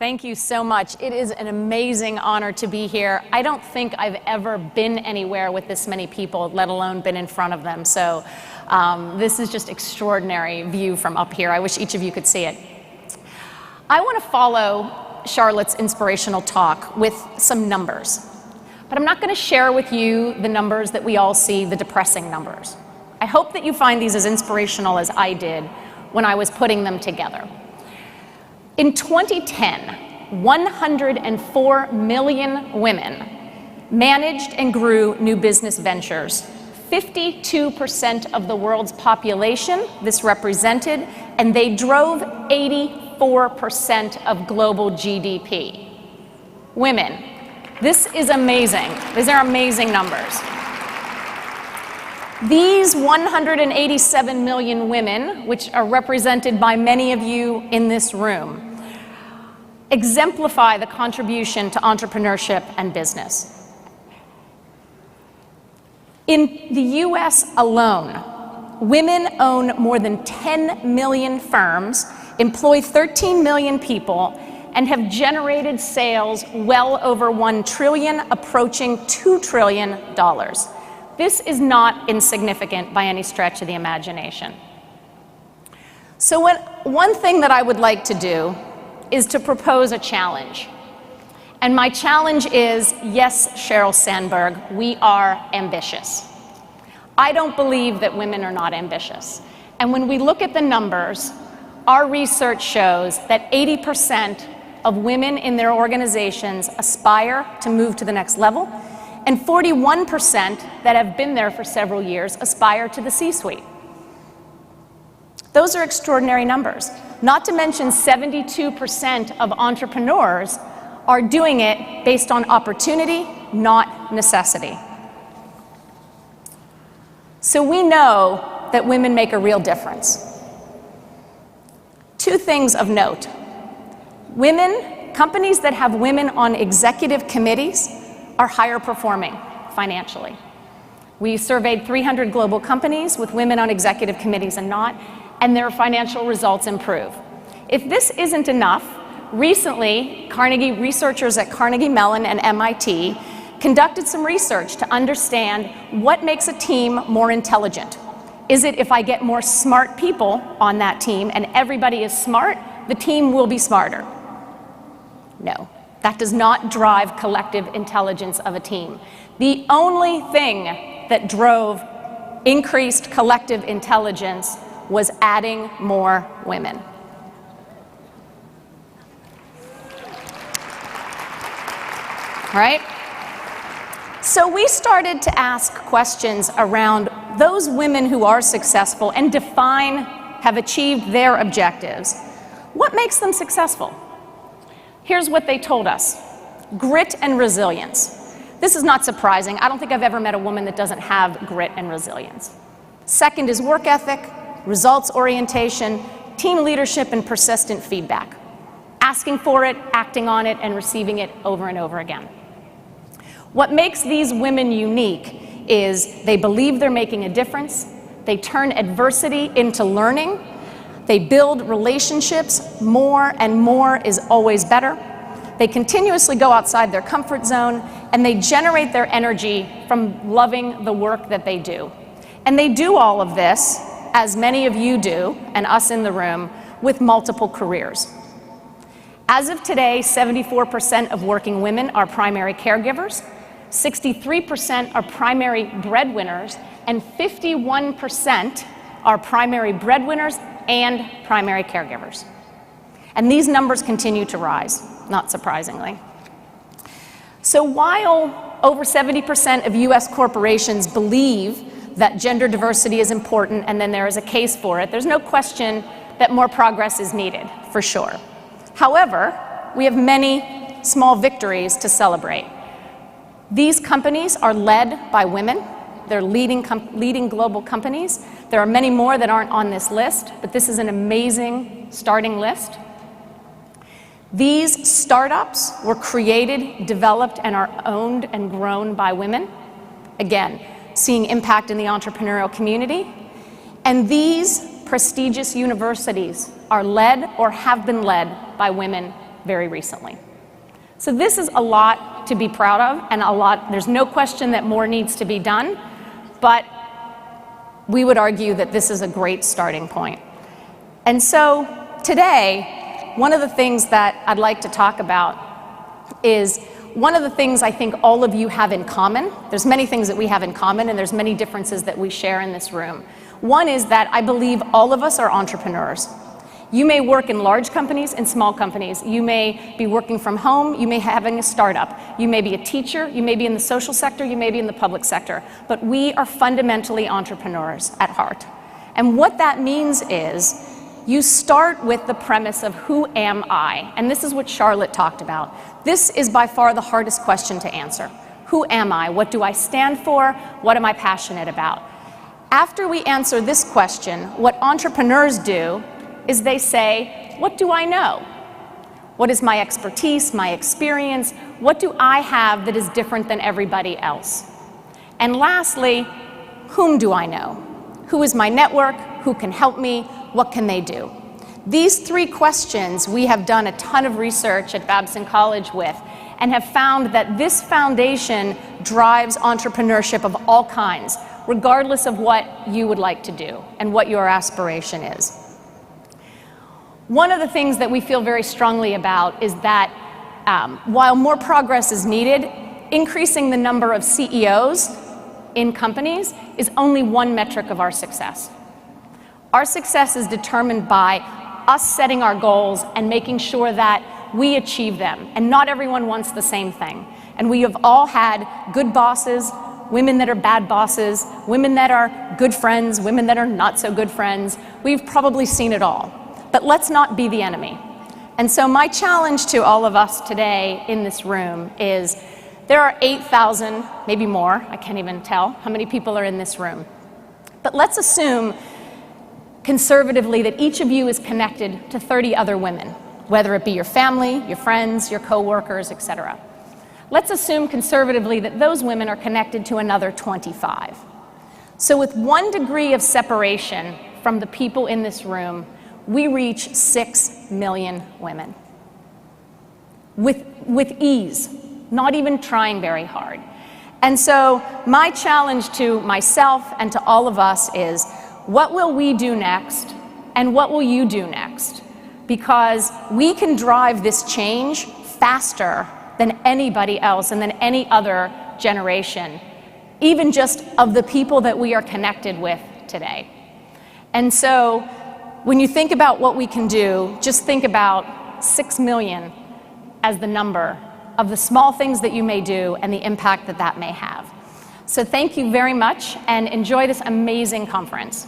Thank you so much. It is an amazing honor to be here. I don't think I've ever been anywhere with this many people, let alone been in front of them. So this is just extraordinary view from up here. I wish each of you could see it. I want to follow Charlotte's inspirational talk with some numbers. But I'm not going to share with you the numbers that we all see, the depressing numbers. I hope that you find these as inspirational as I did when I was putting them together. In 2010, 104 million women managed and grew new business ventures. 52% of the world's population this represented, and they drove 84% of global GDP. Women. This is amazing. These are amazing numbers. These 187 million women, which are represented by many of you in this room, exemplify the contribution to entrepreneurship and business. In the US alone, women own more than 10 million firms, employ 13 million people, and have generated sales well over $1 trillion, approaching $2 trillion. This is not insignificant by any stretch of the imagination. So one thing that I would like to do is to propose a challenge. And my challenge is, yes, Sheryl Sandberg, we are ambitious. I don't believe that women are not ambitious. And when we look at the numbers, our research shows that 80% of women in their organizations aspire to move to the next level, and 41% that have been there for several years aspire to the C-suite. Those are extraordinary numbers. Not to mention 72% of entrepreneurs are doing it based on opportunity, not necessity. So we know that women make a real difference. Two things of note. Companies that have women on executive committees are higher performing financially. We surveyed 300 global companies with women on executive committees and not, and their financial results improve. If this isn't enough, recently, researchers at Carnegie Mellon and MIT conducted some research to understand what makes a team more intelligent. Is it if I get more smart people on that team and everybody is smart, the team will be smarter? No, that does not drive collective intelligence of a team. The only thing that drove increased collective intelligence was adding more women. Right? So we started to ask questions around those women who are successful and have achieved their objectives. What makes them successful? Here's what they told us. Grit and resilience. This is not surprising. I don't think I've ever met a woman that doesn't have grit and resilience. Second is work ethic, results orientation, team leadership, and persistent feedback. Asking for it, acting on it, and receiving it over and over again. What makes these women unique is they believe they're making a difference, they turn adversity into learning, they build relationships, more and more is always better, they continuously go outside their comfort zone, and they generate their energy from loving the work that they do. And they do all of this, as many of you do, and us in the room, with multiple careers. As of today, 74% of working women are primary caregivers, 63% are primary breadwinners, and 51% are primary breadwinners and primary caregivers. And these numbers continue to rise, not surprisingly. So while over 70% of US corporations believe that gender diversity is important and then there is a case for it, there's no question that more progress is needed, for sure. However, we have many small victories to celebrate. These companies are led by women. They're leading global companies. There are many more that aren't on this list, but this is an amazing starting list. These startups were created, developed, and are owned and grown by women. Again, seeing impact in the entrepreneurial community. And these prestigious universities are led or have been led by women very recently. So this is a lot to be proud of, and there's no question that more needs to be done, but we would argue that this is a great starting point. And so today, one of the things that I'd like to talk about is one of the things I think all of you have in common. There's many things that we have in common, and there's many differences that we share in this room. One is that I believe all of us are entrepreneurs. You may work in large companies and small companies. You may be working from home. You may be having a startup. You may be a teacher. You may be in the social sector. You may be in the public sector. But we are fundamentally entrepreneurs at heart. And what that means is you start with the premise of who am I? And this is what Charlotte talked about. This is by far the hardest question to answer. Who am I? What do I stand for? What am I passionate about? After we answer this question, what entrepreneurs do is they say, what do I know? What is my expertise, my experience? What do I have that is different than everybody else? And lastly, whom do I know? Who is my network? Who can help me? What can they do? These three questions we have done a ton of research at Babson College with, and have found that this foundation drives entrepreneurship of all kinds, regardless of what you would like to do and what your aspiration is. One of the things that we feel very strongly about is that while more progress is needed, increasing the number of CEOs in companies is only one metric of our success. Our success is determined by us setting our goals and making sure that we achieve them. And not everyone wants the same thing. And we have all had good bosses, women that are bad bosses, women that are good friends, women that are not so good friends. We've probably seen it all. But let's not be the enemy. And so my challenge to all of us today in this room is there are 8,000, maybe more, I can't even tell how many people are in this room. But let's assume conservatively that each of you is connected to 30 other women, whether it be your family, your friends, your coworkers, etc. Let's assume conservatively that those women are connected to another 25. So with 1 degree of separation from the people in this room, we reach 6 million women. With ease, not even trying very hard. And so my challenge to myself and to all of us is, what will we do next, and what will you do next? Because we can drive this change faster than anybody else and than any other generation, even just of the people that we are connected with today. And so when you think about what we can do, just think about 6 million as the number of the small things that you may do and the impact that that may have. So thank you very much, and enjoy this amazing conference.